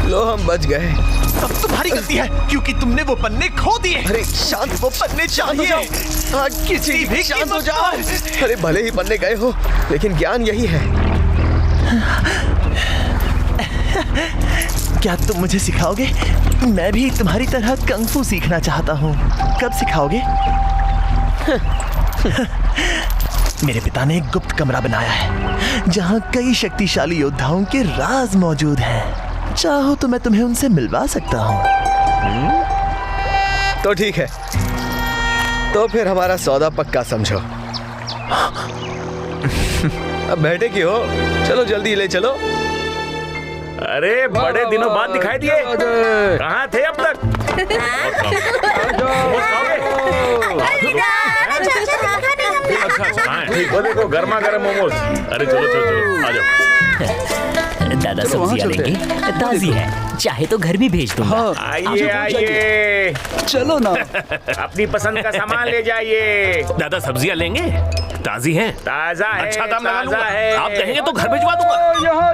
लो हम बच गए। सब तुम्हारी गलती है क्योंकि तुमने वो पन्ने खो दिए। अरे शांत, वो पन्ने शांत हो जाओ। किसी भी शांत हो जाओ। अरे भले ही पन्ने गए हो, लेकिन ज्ञान यही है। क्या तुम मुझे सिखाओगे? मैं भी तुम्हारी तरह कंग-फू सीखना चाहता हूँ। कब सिखाओगे? मेरे पिता ने एक गुप्त कमरा बनाया है जहाँ कई शक्तिशाली योद्धाओं के राज मौजूद हैं। चाहो तो मैं तुम्हें उनसे मिलवा सकता हूँ। तो ठीक है, तो फिर हमारा सौदा पक्का समझो। अब बैठे क्यों हो? चलो जल्दी ले चलो। अरे बड़े दिनों बाद दिखाई दिए, कहाँ थे अब तक? ठीक हो, देखो गर्मा गर्म मोमोज। अरे चलो चलो चलो, आ जाओ। दादा सब्जियां लेंगे, ताजी है, चाहे तो घर भी भेज दूंगा। आइए आइए, चलो ना। अपनी पसंद का सामान ले जाइए। दादा सब्जियां लेंगे, ताजी हैं, ताजा है, अच्छा दाम लगा लूंगा। है। आप कहेंगे तो घर भिजवा दूंगा।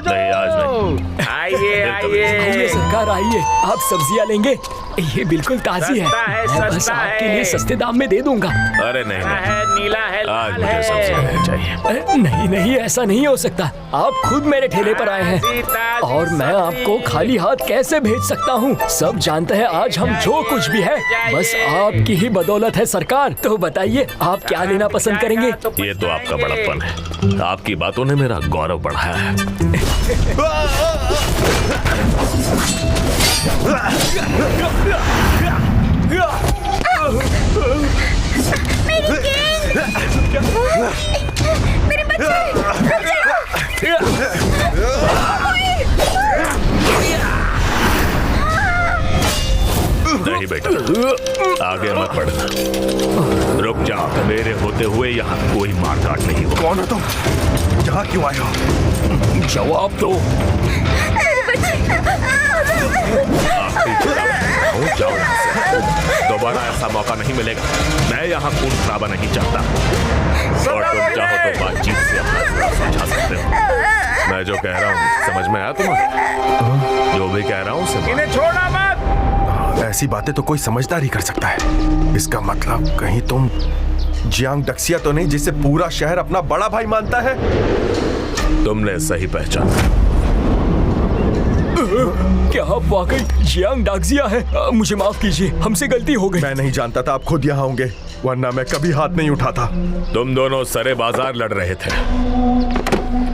नहीं आज नहीं। आइए आइए आइए सरकार आइए, आप सब्जियां लेंगे? ये बिल्कुल ताजी है, मैं बस आपके लिए सस्ते दाम में दे दूंगा। अरे नहीं नहीं, है, नीला है, आज लाल मुझे है। सब्जियां नहीं चाहिए। नहीं नहीं, ऐसा नहीं हो सकता। आप खुद मेरे ठेले पर आए हैं ताजी और मैं आपको खाली हाथ कैसे भेज सकता हूँ? सब जानते हैं आज हम जो कुछ भी है बस आपकी ही बदौलत है सरकार। तो बताइए आप क्या लेना पसंद करेंगे? ये तो आपका बड़प्पन है, आपकी बातों ने मेरा गौरव बढ़ाया है। मेरे बच्चे, नहीं बेटा, आगे मत बढ़ना, रुक जाओ। मेरे होते हुए यहाँ कोई मारकाट नहीं हो। कौन हो तुम? यहाँ क्यों आए हो? जवाब दो। जाओ यहाँ से, दोबारा ऐसा मौका नहीं मिलेगा। मैं यहाँ खून खराबा नहीं चाहता, और तुम चाहो तो बातचीत से अपना जुड़ाव समझा सकते हो। मैं जो कह रहा हूँ समझ में आया तुम्हें? जो भी कह रहा हूँ उसे इन्हें छोड़ना मत। ऐसी बातें तो कोई समझदार ही कर सकता है। इसका मतलब कहीं तुम जियांग डक्सिया तो नहीं जिसे पूरा शहर अपना बड़ा भाई मानता है? तुमने सही पहचाना। क्या आप वाकई जियांग डाक्सिया है? मुझे माफ कीजिए, हमसे गलती हो गई। मैं नहीं जानता था आप खुद यहाँ होंगे, वरना मैं कभी हाथ नहीं उठाता। तुम दोनों सरे बाजार लड़ रहे थे,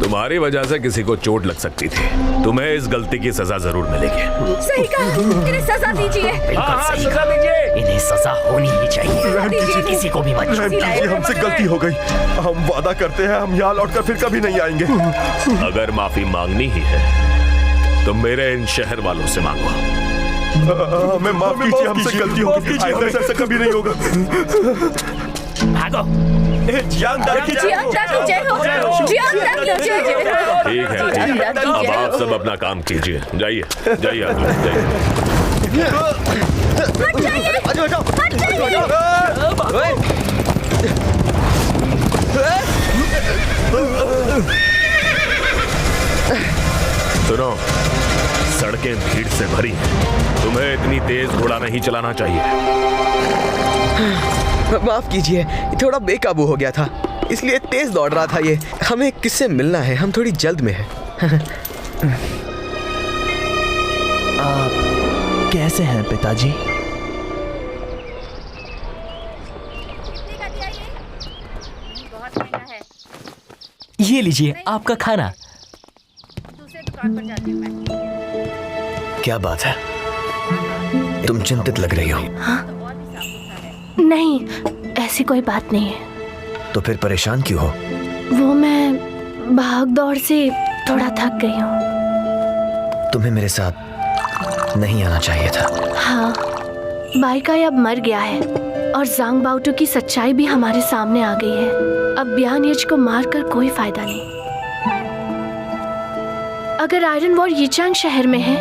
तुम्हारी वजह से किसी को चोट लग सकती थी। तुम्हें इस गलती की सजा जरूर मिलेगी। सही कहा, इन्हें सजा दीजिए। सजा दीजिए। इन्हें सजा होनी ही चाहिए, किसी को भी मत ये हमसे गलती हो गई। हम वादा करते हैं हम यहाँ लौटकर फिर कभी नहीं आएंगे। अगर माफी मांगनी ही है तो मेरे इन शहर वालों से मांगो। हमें माफ कीजिए, हमसे गलती हो गई। आइंदा ऐसा कभी नहीं होगा। भागो। जियांग डाक्सिया ठीक है, अब आप सब अपना काम कीजिए। जाइए जाइए आगे, जाइए। सुनो, सड़कें भीड़ से भरी हैं, तुम्हें इतनी तेज घोड़ा नहीं चलाना चाहिए। माफ कीजिए, थोड़ा बेकाबू हो गया था, इसलिए तेज दौड़ रहा था। ये हमें किससे मिलना है, हम थोड़ी जल्द में हैं। आप कैसे हैं पिताजी? ये लीजिए आपका खाना। क्या बात है, तुम चिंतित लग रही हो। हाँ? नहीं, ऐसी कोई बात नहीं है। तो फिर परेशान क्यों हो? वो मैं भाग दौड़ से थोड़ा थक गई हूँ। तुम्हें मेरे साथ नहीं आना चाहिए था। हाँ, बाइकाई अब मर गया है और ज़ांग बाओटू की सच्चाई भी हमारे सामने आ गई है। अब बियानियज को मारकर कोई फायदा नहीं। अगर आयरन वॉर यीचांग शहर में है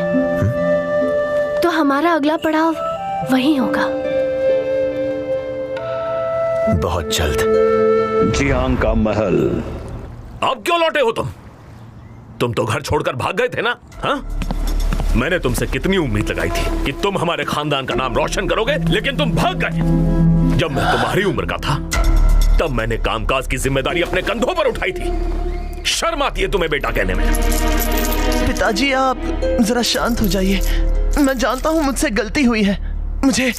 तो हमारा अगला पड़ाव वहीं होगा। बहुत जल्द। जियांग का महल। अब क्यों लौटे हो तुम तो घर छोड़कर भाग गए थे ना? हाँ? मैंने तुमसे कितनी उम्मीद लगाई थी कि तुम हमारे खानदान का नाम रोशन करोगे, लेकिन तुम भाग गए। जब मैं तुम्हारी उम्र का था तब मैंने कामकाज की जिम्मेदारी अपने कंधों पर उठाई थी। शर्म आती है तुम्हें बेटा कहने में? पिताजी आप जरा शांत हो जाइए। मैं जानता हूँ मुझसे गलती हुई है, मुझे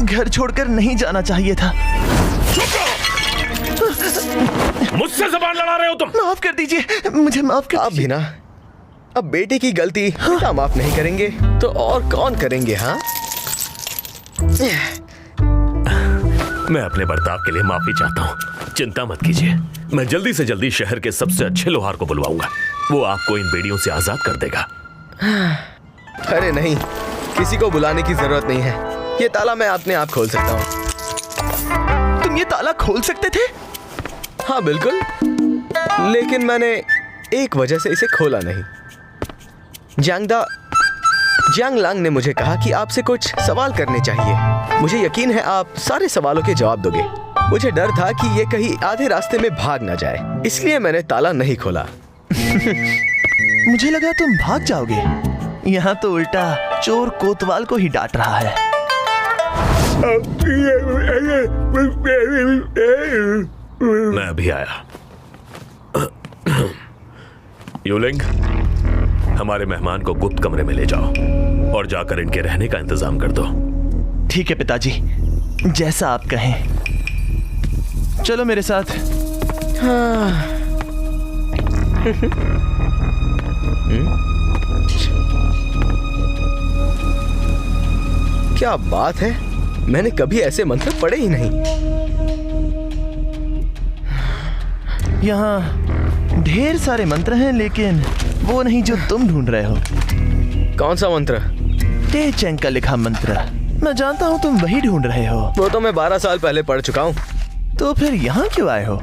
घर छोड़कर नहीं जाना चाहिए था। मुझसे जबान लड़ा रहे हो तुम? माफ कर दीजिए, मुझे माफ कर आप भी ना, अब बेटे की गलती पिता माफ नहीं करेंगे तो और कौन करेंगे? हाँ, मैं अपने बर्ताव के लिए माफी चाहता हूँ। चिंता मत कीजिए, मैं जल्दी से जल्दी शहर के सबसे अच्छे लोहार को बुलवाऊंगा। वो आपको इन बेड़ियों से आजाद कर देगा। अरे नहीं, किसी को बुलाने की जरूरत नहीं है। ये ताला मैं अपने आप खोल सकता हूँ। तुम ये ताला खोल सकते थे? हाँ बिल्कुल, लेकिन मैंने एक वजह से इसे खोला नहीं। जियांग लांग ने मुझे कहा कि आपसे कुछ सवाल करने चाहिए। मुझे यकीन है आप सारे सवालों के जवाब दोगे। मुझे डर था कि ये कहीं आधे रास्ते में भाग ना जाए, इसलिए मैंने ताला नहीं खोला। मुझे लगा तुम भाग जाओगे। यहाँ तो उल्टा चोर कोतवाल को ही डांट रहा है। मैं अभी आया। यूलिंग, हमारे मेहमान को गुप्त कमरे में ले जाओ और जाकर इनके रहने का इंतजाम कर दो। ठीक है पिताजी, जैसा आप कहें। चलो मेरे साथ। क्या बात है, मैंने कभी ऐसे मंत्र पढ़े ही नहीं। यहाँ ढेर सारे मंत्र हैं, लेकिन वो नहीं जो तुम ढूंढ रहे हो। कौन सा मंत्र? ते चेंग का लिखा मंत्र। मैं जानता हूँ तुम वही ढूंढ रहे हो। वो तो मैं 12 साल पहले पढ़ चुका हूँ। तो फिर यहाँ क्यों आए हो?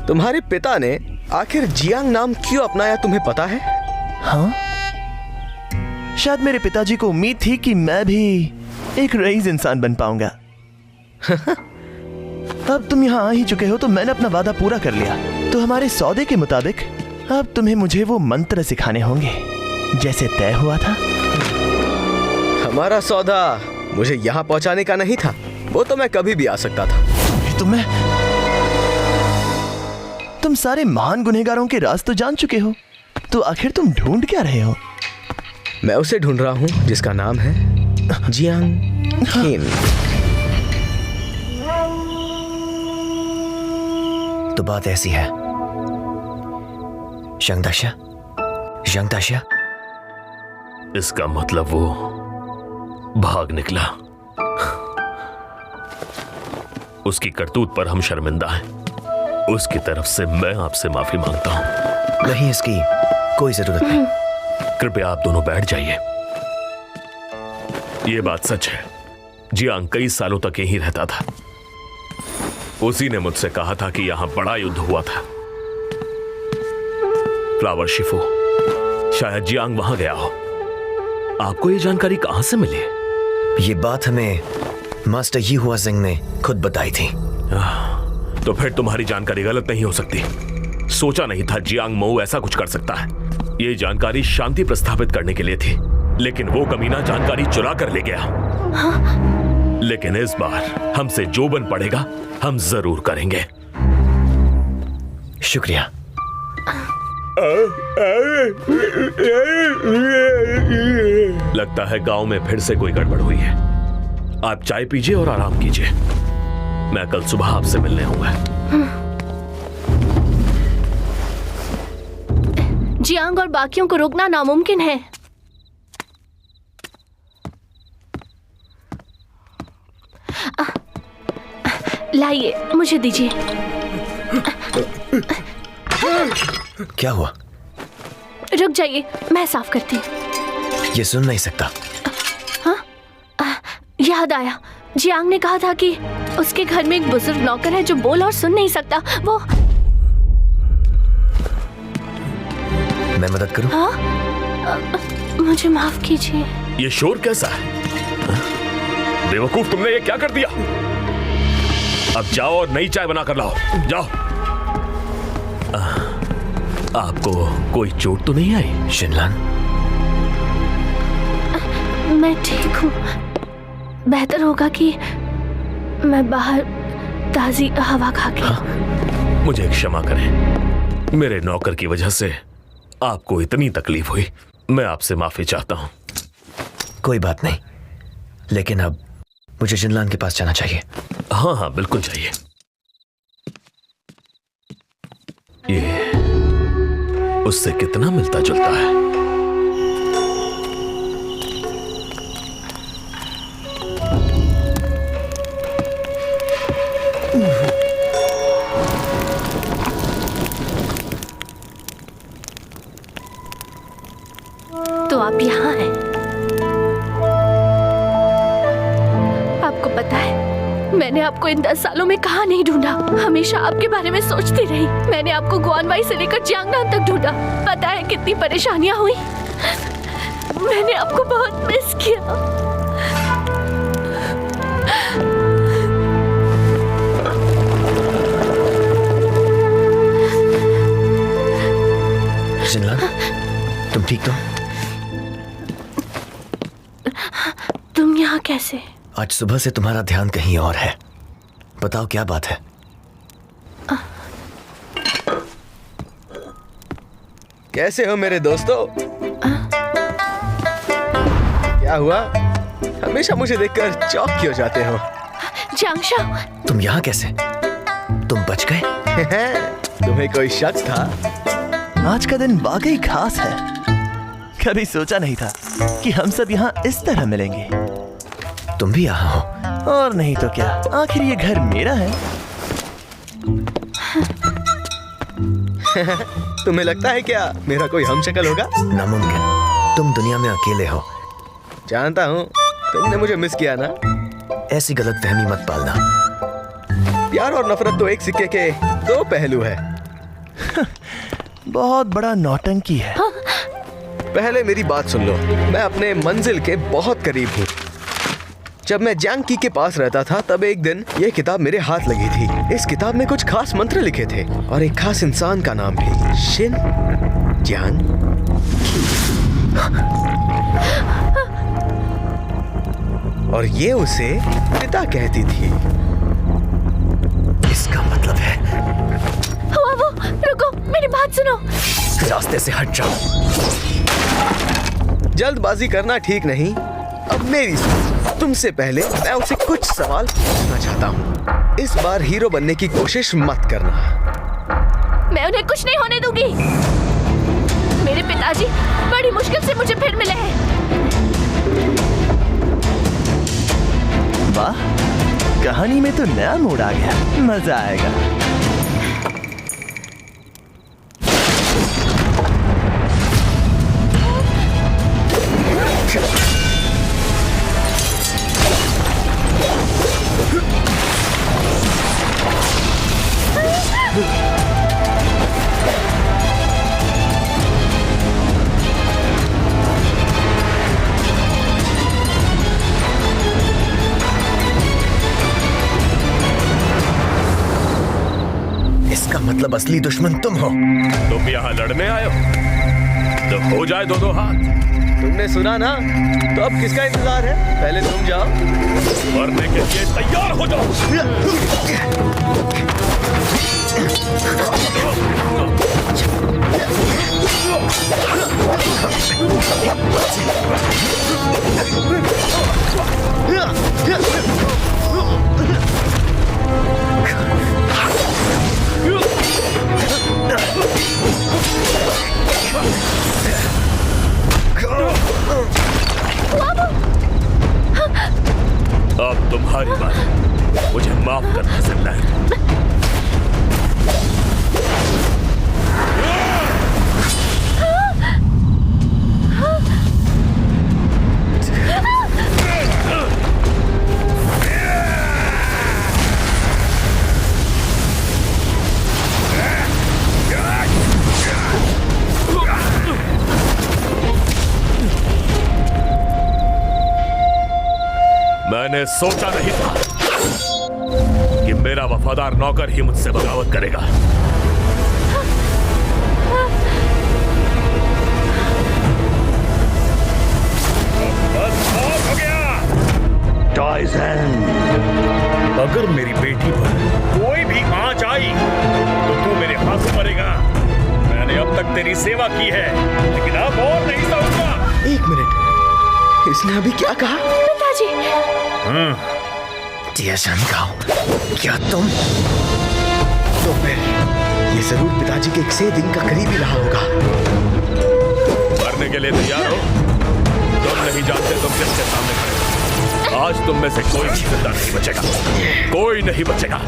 तुम्हारे पिता ने आखिर जियांग नाम क्यों अपनाया, तुम्हें पता है? हाँ, शायद मेरे पिताजी को उम्मीद थी कि मैं भी एक रईस इंसान बन पाऊंगा। अब तुम यहाँ आ ही चुके हो तो मैंने अपना वादा पूरा कर लिया। तो हमारे सौदे के मुताबिक अब तुम्हें मुझे वो मंत्र सिखाने होंगे जैसे तय हुआ था। हमारा सौदा मुझे यहाँ पहुँचाने का नहीं था, वो तो मैं कभी भी आ सकता था। तुम सारे महान गुनहगारों के राज तो जान चुके हो, तो आखिर तुम ढूंढ क्या रहे हो? मैं उसे ढूंढ रहा हूँ जिसका नाम है जियांग खीन। तो बात ऐसी है, शंगदाशा, शंगदाशा। इसका मतलब वो भाग निकला। उसकी करतूत पर हम शर्मिंदा हैं। उसकी तरफ से मैं आपसे माफी मांगता हूं। नहीं, इसकी कोई जरूरत नहीं। कृपया आप दोनों बैठ जाइए। ये बात सच है, जियांग कई सालों तक यहीं रहता था। उसी ने मुझसे कहा था कि यहां बड़ा युद्ध हुआ था। फ्लावर शिफो, शायद जियांग वहां गया हो। आपको ये जानकारी कहां से मिली? ये बात हमें मास्टर यी हुआ सिंह ने खुद बताई थी। तो फिर तुम्हारी जानकारी गलत नहीं हो सकती। सोचा नहीं था जियांग मोऊ ऐसा कुछ कर सकता है। ये जानकारी शांति प्रस्थापित करने के लिए थी, लेकिन वो कमीना जानकारी चुरा कर ले गया। हाँ? लेकिन इस बार हमसे जो बन पड़ेगा हम जरूर करेंगे। शुक्रिया। लगता है गांव में फिर से कोई गड़बड़ हुई है। आप चाय पीजिए और आराम कीजिए। मैं कल सुबह आपसे मिलने आऊंगा। जियांग और बाकियों को रोकना नामुमकिन है। लाइए, मुझे दीजिए। क्या हुआ? रुक जाइए, मैं साफ करती हूँ। ये सुन नहीं सकता। हाँ? याद आया, जियांग ने कहा था कि उसके घर में एक बुजुर्ग नौकर है जो बोल और सुन नहीं सकता। वो मैं मदद करूं? हाँ? मुझे माफ कीजिए। ये शोर कैसा है? बेवकूफ, तुमने ये क्या कर दिया? अब जाओ और नई चाय बना कर लाओ, जाओ। आपको कोई चोट तो नहीं आई? शिनलान, मैं ठीक हूँ। बेहतर होगा कि मैं बाहर ताजी हवा खा के। मुझे क्षमा करें, मेरे नौकर की वजह से आपको इतनी तकलीफ हुई। मैं आपसे माफी चाहता हूँ। कोई बात नहीं, लेकिन अब मुझे शिनलान के पास जाना चाहिए। हाँ हाँ, बिल्कुल चाहिए। ये उससे कितना मिलता जुलता है। तो आप यहाँ हैं। आपको पता है, मैंने आपको इन 10 सालों में कहाँ नहीं ढूंढा। हमेशा आपके बारे में सोचती रही। मैंने आपको गुआनवाई से लेकर जियांगनान तक ढूंढा। पता है कितनी परेशानियां हुई। मैंने आपको बहुत मिस किया। शिनलान, तुम ठीक तो? तुम यहाँ कैसे? आज सुबह से तुम्हारा ध्यान कहीं और है। बताओ क्या बात है? कैसे हो मेरे दोस्तों? क्या हुआ? हमेशा मुझे देखकर चौंक क्यों जाते हो? जांगशा, तुम यहाँ कैसे? तुम बच गए? तुम्हें कोई शक था? आज का दिन वाकई खास है। कभी सोचा नहीं था कि हम सब यहाँ इस तरह मिलेंगे। तुम भी यहाँ हो? और नहीं तो क्या, आखिर ये घर मेरा है। तुम्हें लगता है क्या मेरा कोई हमशक्ल होगा? नामुमकिन, तुम दुनिया में अकेले हो। जानता हूँ तुमने मुझे मिस किया ना। ऐसी गलतफहमी मत पालना। प्यार और नफरत तो एक सिक्के के 2 पहलू है। बहुत बड़ा नौटंकी है। पहले मेरी बात सुन लो। मैं अपने मंजिल के बहुत करीब हूँ। जब मैं जियांग के पास रहता था तब एक दिन ये किताब मेरे हाथ लगी थी। इस किताब में कुछ खास मंत्र लिखे थे और एक खास इंसान का नाम भी, शिन जियांग। और ये उसे पिता कहती थी। इसका मतलब है वो रुको, मेरी बात सुनो। रास्ते से हट जाओ। जल्दबाजी करना ठीक नहीं। अब मेरी सुनो। तुमसे पहले मैं उसे कुछ सवाल पूछना चाहता हूँ। इस बार हीरो बनने की कोशिश मत करना। मैं उन्हें कुछ नहीं होने दूंगी। मेरे पिताजी बड़ी मुश्किल से मुझे फिर मिले हैं। वाह, कहानी में तो नया मोड़ आ गया। मजा आएगा। इसका मतलब असली दुश्मन तुम हो। तुम यहाँ लड़ने आए हो तो हो जाए दो हाथ। तुमने सुना ना? तो अब किसका इंतजार है? पहले तुम जाओ। मरने के लिए तैयार हो जाओ। अब तुम्हारी बात। मुझे माफ करना जिंदान। मैं मैंने सोचा नहीं था कि मेरा वफादार नौकर ही मुझसे बगावत करेगा। बस बहुत हो गया। अगर मेरी बेटी पर कोई भी आंच आई तो तू मेरे हाथों मरेगा। मैंने अब तक तेरी सेवा की है, लेकिन अब और नहीं सहूंगा। एक मिनट, इसने अभी क्या कहा? पिताजी। क्या तुम? तो फिर ये जरूर पिताजी के 100 दिन का करीबी रहा होगा। मरने के लिए तैयार हो? तुम नहीं जानते तुम किसके सामने खड़े हो। आज तुम में से कोई भी जिंदा नहीं बचेगा, कोई नहीं बचेगा।